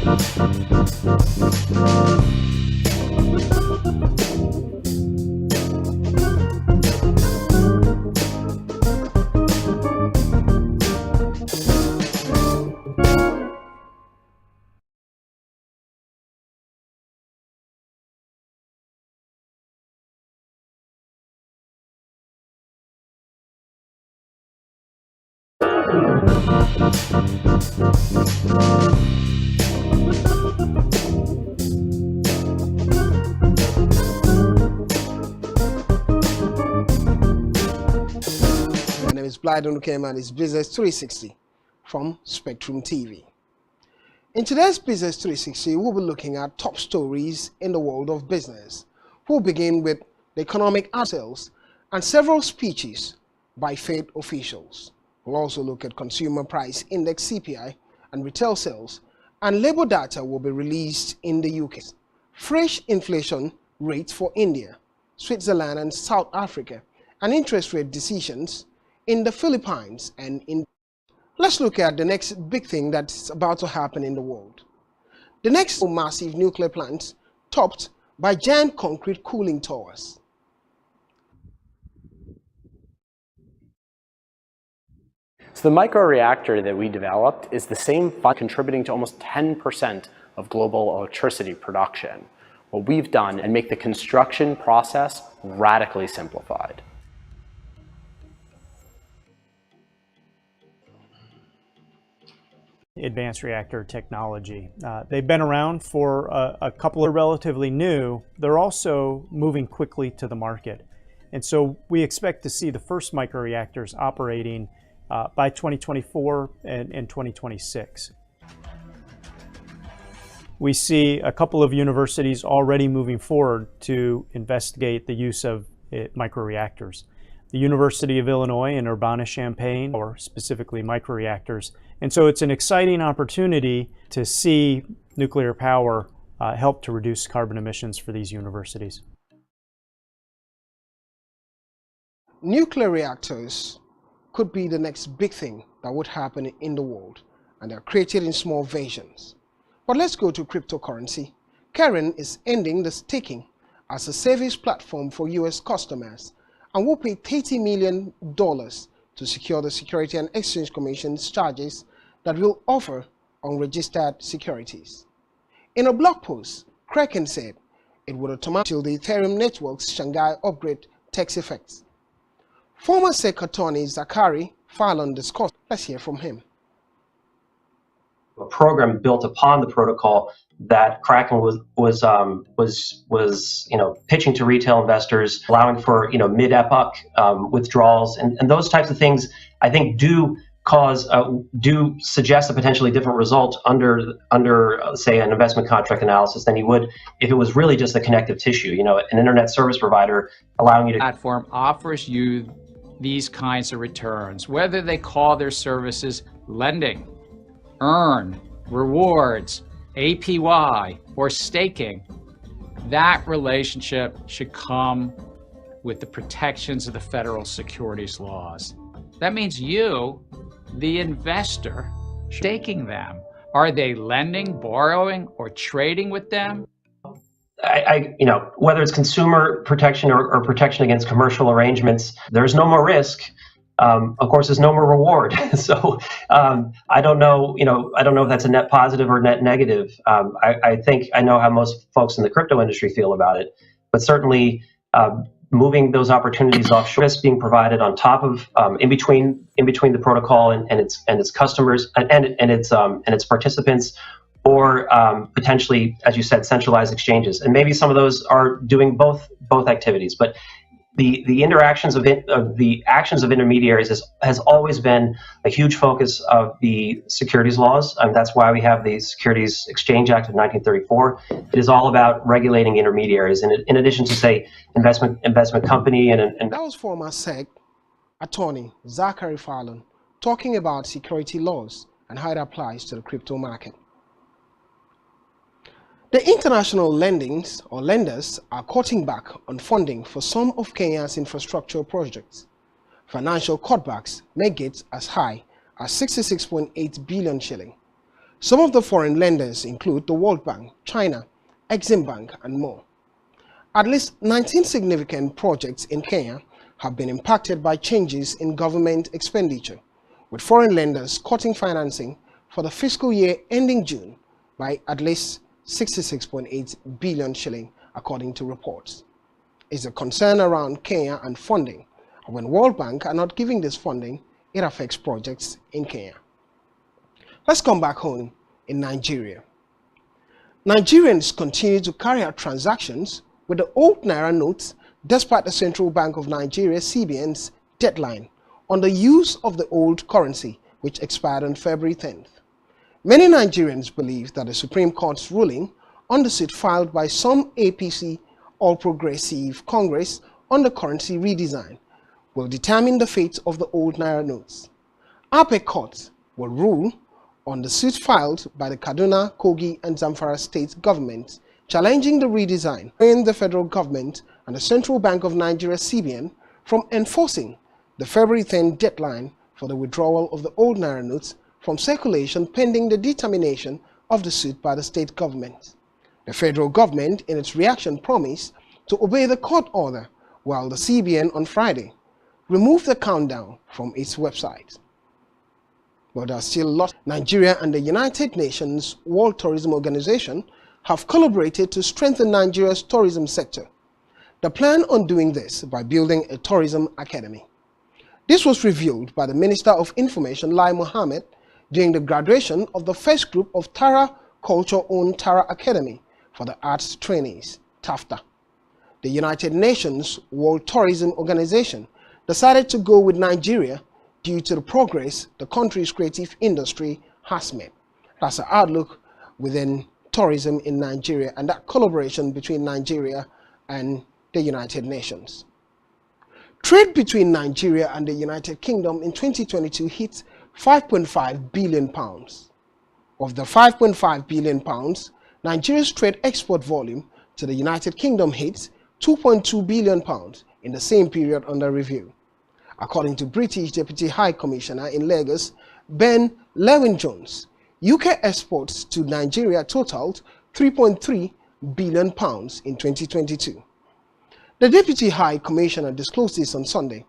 My name is Blyden Ukema and it's Business 360 from Spectrum TV. In today's Business 360, we'll be looking at top stories in the world of business. We'll begin with the economic sales and several speeches by Fed officials. We'll also look at consumer price index CPI and retail sales, and labor data will be released in the UK. Fresh inflation rates for India, Switzerland and South Africa, and interest rate decisions in the Philippines and in. Let's look at the next big thing that's about to happen in the world. The next massive nuclear plant topped by giant concrete cooling towers. So the microreactor that we developed is the same contributing to almost 10% of global electricity production. What we've done and make the construction process radically simplified. Advanced reactor technology. They've been around for a couple of relatively new. They're also moving quickly to the market. And so we expect to see the first microreactors operating by 2024 and 2026. We see a couple of universities already moving forward to investigate the use of microreactors. The University of Illinois in Urbana-Champaign, or specifically microreactors. And so it's an exciting opportunity to see nuclear power help to reduce carbon emissions for these universities. Nuclear reactors could be the next big thing that would happen in the world, and they're created in small versions. But let's go to cryptocurrency. Karen is ending the staking as a service platform for US customers and will pay $30 million to secure the Security and Exchange Commission's charges that will offer unregistered securities. In a blog post, Kraken said it would automatically the Ethereum network's Shanghai upgrade takes effect. Former SEC attorney Zachary Fallon discussed. Let's hear from him. A program built upon the protocol that Kraken was pitching to retail investors, allowing for mid-epoch withdrawals and those types of things. I think do suggest a potentially different result under say an investment contract analysis than you would if it was really just a connective tissue. An internet service provider allowing you to platform offers you these kinds of returns, whether they call their services lending, earn, rewards, APY, or staking. That relationship should come with the protections of the federal securities laws. That means you, the investor, staking them. Are they lending, borrowing, or trading with them? Whether it's consumer protection or protection against commercial arrangements, there's no more risk. Of course, there's no more reward. So I don't know. I don't know if that's a net positive or net negative. I think I know how most folks in the crypto industry feel about it, but certainly moving those opportunities offshore, risk being provided on top of in between the protocol and its customers and its participants, or potentially, as you said, centralized exchanges, and maybe some of those are doing both activities, but. The interactions of the actions of intermediaries has always been a huge focus of the securities laws, and that's why we have the Securities Exchange Act of 1934. It is all about regulating intermediaries, and in addition to say investment company and that was former SEC attorney Zachary Fallon talking about security laws and how it applies to the crypto market. The international lenders are cutting back on funding for some of Kenya's infrastructure projects. Financial cutbacks may get as high as 66.8 billion shilling. Some of the foreign lenders include the World Bank, China, Exim Bank, and more. At least 19 significant projects in Kenya have been impacted by changes in government expenditure, with foreign lenders cutting financing for the fiscal year ending June by at least 66.8 billion shilling, according to reports. It's a concern around Kenya and funding. When World Bank are not giving this funding, it affects projects in Kenya. Let's come back home in Nigeria. Nigerians continue to carry out transactions with the old Naira notes despite the Central Bank of Nigeria CBN's deadline on the use of the old currency, which expired on February 10th. Many Nigerians believe that the Supreme Court's ruling on the suit filed by some APC All Progressive Congress on the currency redesign will determine the fate of the old Naira notes. Ape Court will rule on the suit filed by the Kaduna, Kogi, and Zamfara state governments challenging the redesign, in the federal government and the Central Bank of Nigeria CBN from enforcing the February 10th deadline for the withdrawal of the old Naira notes from circulation pending the determination of the suit by the state government. The federal government, in its reaction, promised to obey the court order, while the CBN on Friday removed the countdown from its website. But there are still lots. Nigeria and the United Nations World Tourism Organization have collaborated to strengthen Nigeria's tourism sector. They plan on doing this by building a tourism academy. This was revealed by the Minister of Information, Lai Mohammed, during the graduation of the first group of Tara Culture-owned Tara Academy for the Arts Trainees, TAFTA. The United Nations World Tourism Organization decided to go with Nigeria due to the progress the country's creative industry has made. That's the outlook within tourism in Nigeria and that collaboration between Nigeria and the United Nations. Trade between Nigeria and the United Kingdom in 2022 hit £5.5 billion. Of the £5.5 billion, Nigeria's trade export volume to the United Kingdom hit £2.2 billion in the same period under review. According to British Deputy High Commissioner in Lagos, Ben Lewin-Jones, UK exports to Nigeria totaled £3.3 billion in 2022. The Deputy High Commissioner disclosed this on Sunday.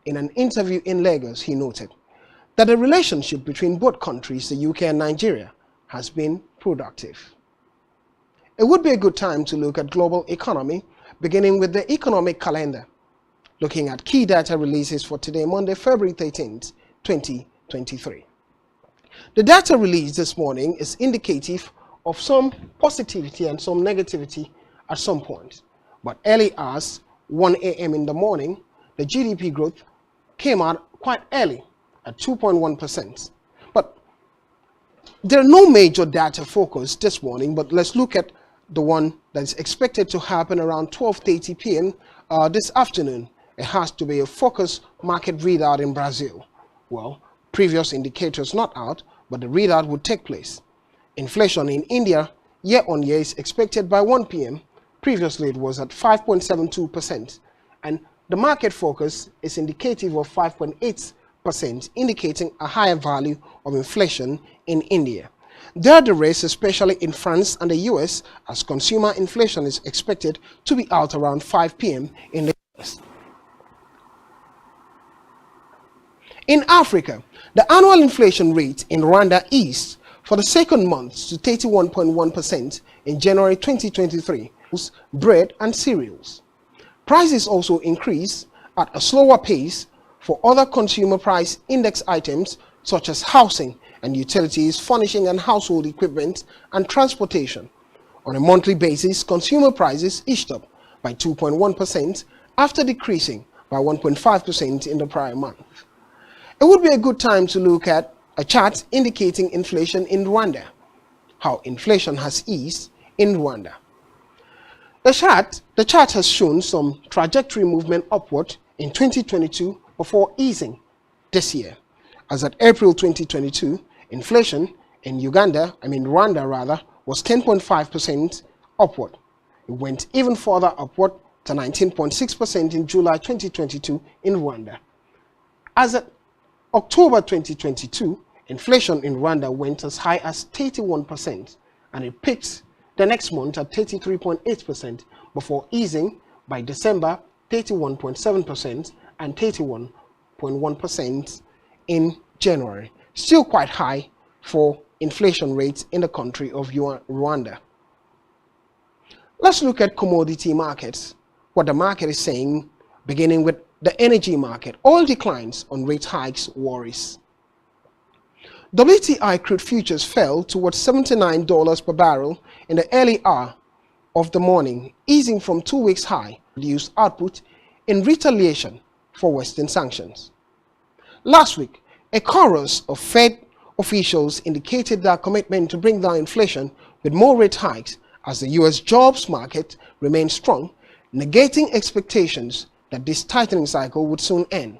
In an interview in Lagos, he noted that the relationship between both countries, the UK and Nigeria, has been productive. It would be a good time to look at global economy, beginning with the economic calendar, looking at key data releases for today, Monday, February 13th, 2023. The data released this morning is indicative of some positivity and some negativity at some point. But early hours, 1 a.m. in the morning, the GDP growth came out quite early at 2.1%. But there are no major data focused this morning, but let's look at the one that is expected to happen around 12:30 p.m. This afternoon. It has to be a focus market readout in Brazil. Well, previous indicators not out, but the readout would take place. Inflation in India year on year is expected by 1 p.m. Previously it was at 5.72%, and the market focus is indicative of 5.8%, indicating a higher value of inflation in India. There are the race, especially in France and the US, as consumer inflation is expected to be out around 5 p.m. in the US. In Africa, the annual inflation rate in Rwanda eased for the second month to 31.1% in January 2023, bread and cereals. Prices also increased at a slower pace for other consumer price index items such as housing and utilities, furnishing and household equipment, and transportation. On a monthly basis, consumer prices inched up by 2.1% after decreasing by 1.5% in the prior month. It would be a good time to look at a chart indicating inflation in Rwanda, how inflation has eased in Rwanda. The chart has shown some trajectory movement upward in 2022 before easing this year. As at April 2022, inflation in Rwanda rather, was 10.5% upward. It went even further upward to 19.6% in July 2022 in Rwanda. As at October 2022, Inflation in Rwanda went as high as 31% and it peaked the next month at 33.8% before easing by December 31.7% and 31.1% in January. Still quite high for inflation rates in the country of Rwanda. Let's look at commodity markets, what the market is saying, beginning with the energy market. Oil declines on rate hikes worries. WTI crude futures fell towards $79 per barrel in the early hour of the morning, easing from 2 weeks high, reduced output in retaliation for Western sanctions. Last week, a chorus of Fed officials indicated their commitment to bring down inflation with more rate hikes as the US jobs market remained strong, negating expectations that this tightening cycle would soon end.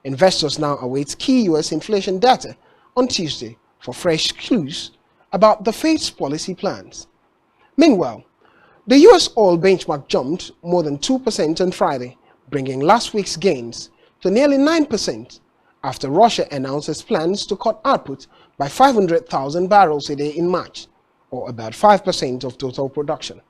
Investors now await key US inflation data on Tuesday for fresh clues about the Fed's policy plans. Meanwhile, the US oil benchmark jumped more than 2% on Friday, bringing last week's gains to nearly 9% after Russia announced its plans to cut output by 500,000 barrels a day in March, or about 5% of total production.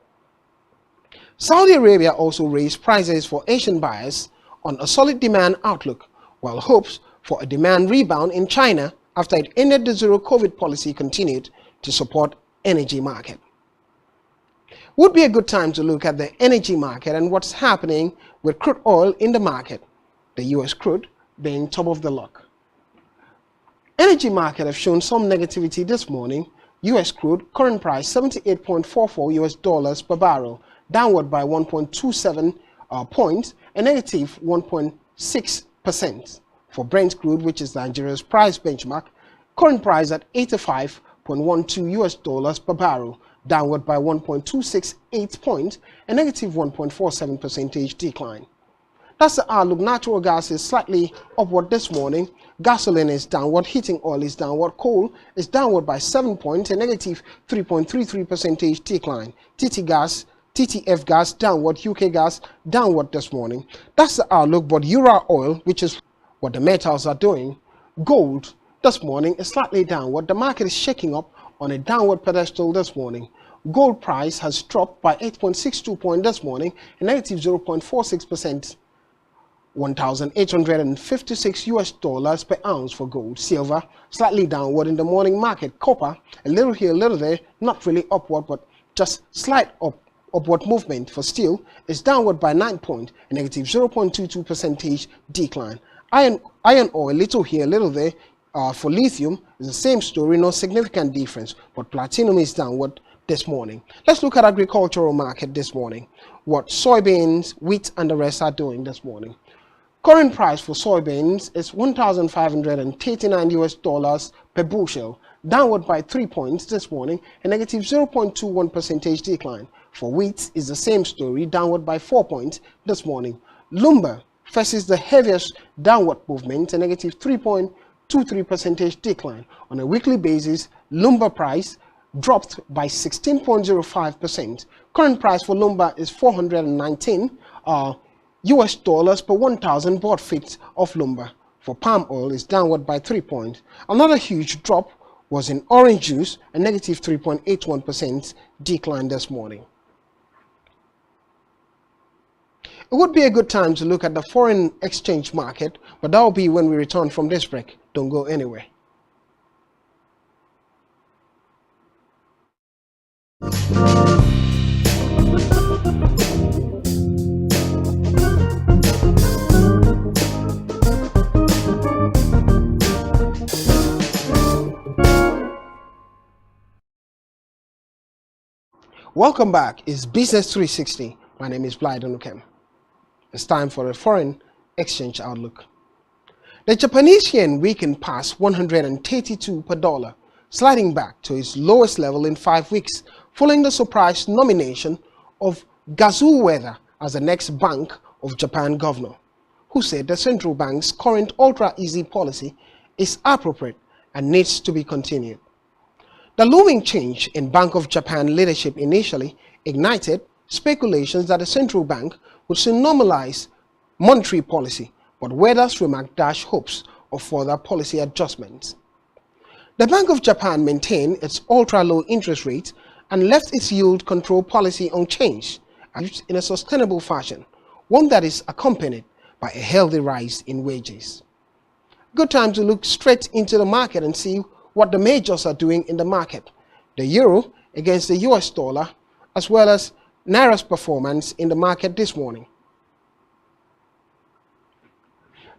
Saudi Arabia also raised prices for Asian buyers on a solid demand outlook, while hopes for a demand rebound in China after it ended the zero-COVID policy continued to support energy market. Would be a good time to look at the energy market and what's happening with crude oil in the market, the US crude being top of the lot. Energy market have shown some negativity this morning. US crude current price $78.44 US per barrel, downward by 1.27 points, a negative 1.6%. For Brent crude, which is Nigeria's price benchmark, current price at $85.12 US per barrel, downward by 1.268 points, a negative 1.47% decline. That's the outlook. Natural gas is slightly upward this morning. Gasoline is downward, heating oil is downward, coal is downward by 7 points, a negative 3.33% decline. TTF gas downward, UK gas downward this morning. That's the outlook. But Euro oil, which is what the metals are doing, gold this morning is slightly downward. The market is shaking up on a downward pedestal this morning. Gold price has dropped by 8.62 points this morning, a negative 0.46%. $1,856 per ounce for gold. Silver slightly downward in the morning market. Copper a little here, a little there, not really upward, but just slight upward movement. For steel is downward by 9 points, a negative 0.22% decline. Iron ore little here, a little there. For lithium is the same story, no significant difference, but platinum is downward this morning. Let's look at agricultural market this morning. What soybeans, wheat, and the rest are doing this morning. Current price for soybeans is $1,539 per bushel, downward by 3 points this morning, a negative 0.21% decline. For wheat is the same story, downward by 4 points this morning. Lumber faces the heaviest downward movement, a negative 3.23% decline. On a weekly basis, lumber price dropped by 16.05%. Current price for lumber is $419 US dollars per 1,000 board feet of lumber. For palm oil is downward by 3 points. Another huge drop was in orange juice, a negative 3.81% decline this morning. It would be a good time to look at the foreign exchange market, but that will be when we return from this break. Don't go anywhere. Welcome back. It's Business 360. My name is Blyden Ukem. It's time for a foreign exchange outlook. The Japanese yen weakened past 132 per dollar, sliding back to its lowest level in 5 weeks, following the surprise nomination of Kazuo Ueda as the next Bank of Japan governor, who said the central bank's current ultra-easy policy is appropriate and needs to be continued. The looming change in Bank of Japan leadership initially ignited speculations that the central bank would soon normalize monetary policy, but Ueda's remark dashed hopes of further policy adjustments. The Bank of Japan maintained its ultra-low interest rate and left its yield control policy unchanged in a sustainable fashion, one that is accompanied by a healthy rise in wages. Good time to look straight into the market and see what the majors are doing in the market. The euro against the US dollar, as well as Naira's performance in the market this morning.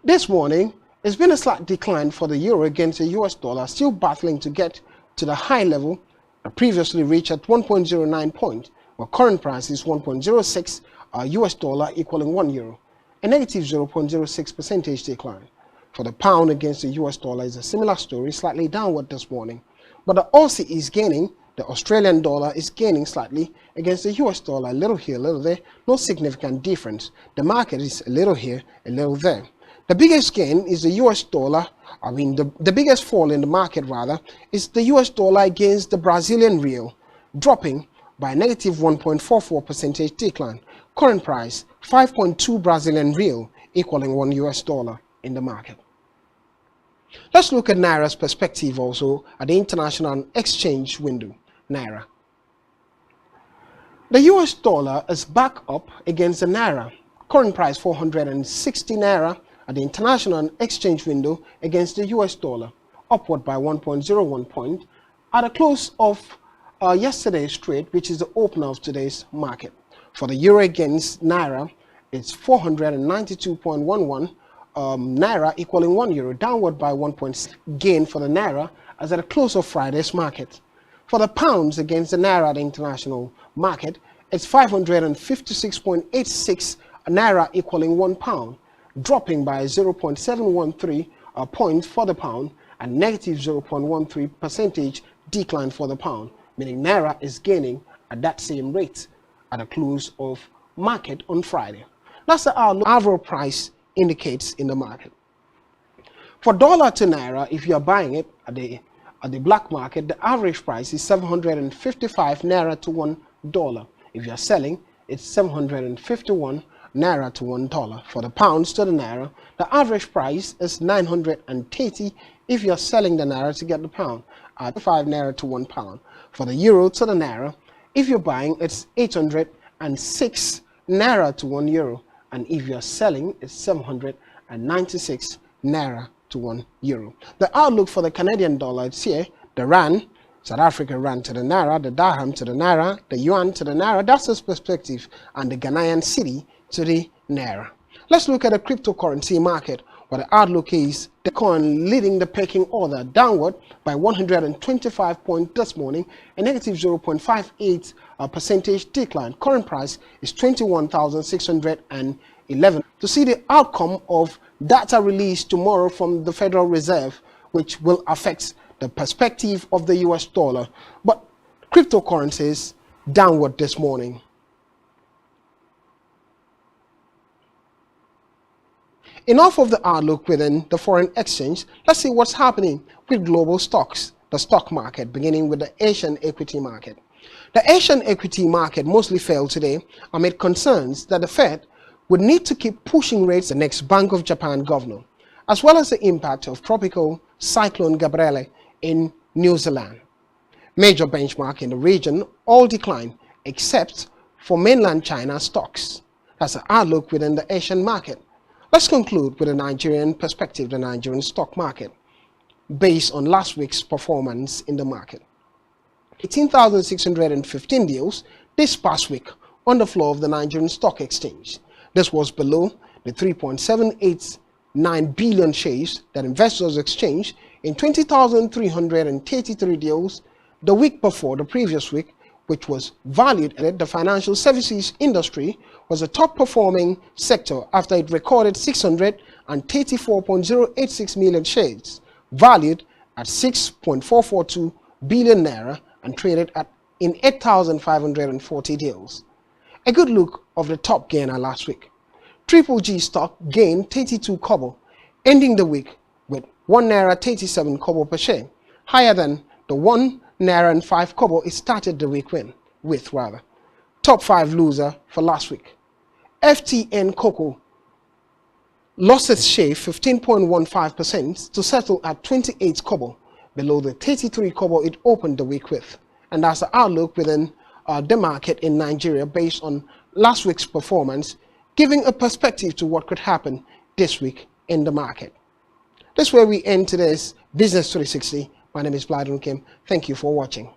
This morning, it's been a slight decline for the euro against the US dollar, still battling to get to the high level previously reached at 1.09 point, where current price is 1.06 US dollar equaling 1 euro, a negative 0.06% decline. For the pound against the US dollar is a similar story, slightly downward this morning. But the Aussie is gaining, the Australian dollar is gaining slightly against the US dollar, a little here, a little there, no significant difference. The market is a little here, a little there. The biggest gain is the US dollar, the biggest fall in the market rather, is the US dollar against the Brazilian real, dropping by a negative 1.44% decline. Current price, 5.2 Brazilian real, equaling 1 US dollar in the market. Let's look at Naira's perspective also at the international exchange window, Naira. The US dollar is back up against the Naira. Current price 460 Naira at the international exchange window against the US dollar, upward by 1.01 point at the close of yesterday's trade, which is the opener of today's market. For the euro against Naira, it's 492.11 Naira equaling 1 euro, downward by 1 point gain for the Naira as at the close of Friday's market. For the pounds against the Naira at the international market, it's 556.86 Naira equaling 1 pound, dropping by 0.713 points for the pound and negative 0.13% decline for the pound, meaning Naira is gaining at that same rate at the close of market on Friday. That's the average price indicates in the market. For dollar to Naira, if you are buying it at the black market, the average price is 755 Naira to $1. If you are selling, it's 751 Naira to $1. For the pounds to the Naira, the average price is 930 if you are selling the Naira to get the pound at 5 Naira to 1 pound. For the euro to the Naira, if you're buying, it's 806 Naira to 1 euro. And if you're selling, it's 796 Naira to 1 euro. The outlook for the Canadian dollar, it's here. The Rand, South Africa Rand to the Naira, the Dirham to the Naira, the Yuan to the Naira, that's the perspective, and the Ghanaian Cedi to the Naira. Let's look at the cryptocurrency market, where the outlook is the coin leading the pecking order downward by 125 points this morning, a negative 0.58% decline. Current price is 21,611. To see the outcome of data released tomorrow from the Federal Reserve, which will affect the perspective of the US dollar, but cryptocurrencies downward this morning. Enough of the outlook within the foreign exchange. Let's see what's happening with global stocks, the stock market, beginning with the Asian equity market. The Asian equity market mostly fell today amid concerns that the Fed would need to keep pushing rates the next Bank of Japan governor, as well as the impact of tropical cyclone Gabrielle in New Zealand. Major benchmark in the region all declined except for mainland China stocks. That's the outlook within the Asian market. Let's conclude with a Nigerian perspective, the Nigerian stock market, based on last week's performance in the market. 18,615 deals this past week on the floor of the Nigerian Stock Exchange. This was below the 3.789 billion shares that investors exchanged in 20,333 deals the week before the previous week, which was valued at the financial services industry was a top performing sector after it recorded 634.086 million shares, valued at 6.442 billion naira and traded in 8,540 deals. A good look of the top gainer last week. Triple G stock gained 32 kobo, ending the week with 1 naira 37 kobo per share, higher than the 1 naira and 5 kobo it started the week with. Top 5 loser for last week. FTN Cocoa lost its share 15.15% to settle at 28 kobo, below the 33 kobo it opened the week with. And that's the outlook within the market in Nigeria based on last week's performance, giving a perspective to what could happen this week in the market. That's where we end today's Business 360. My name is Bladun Kim. Thank you for watching.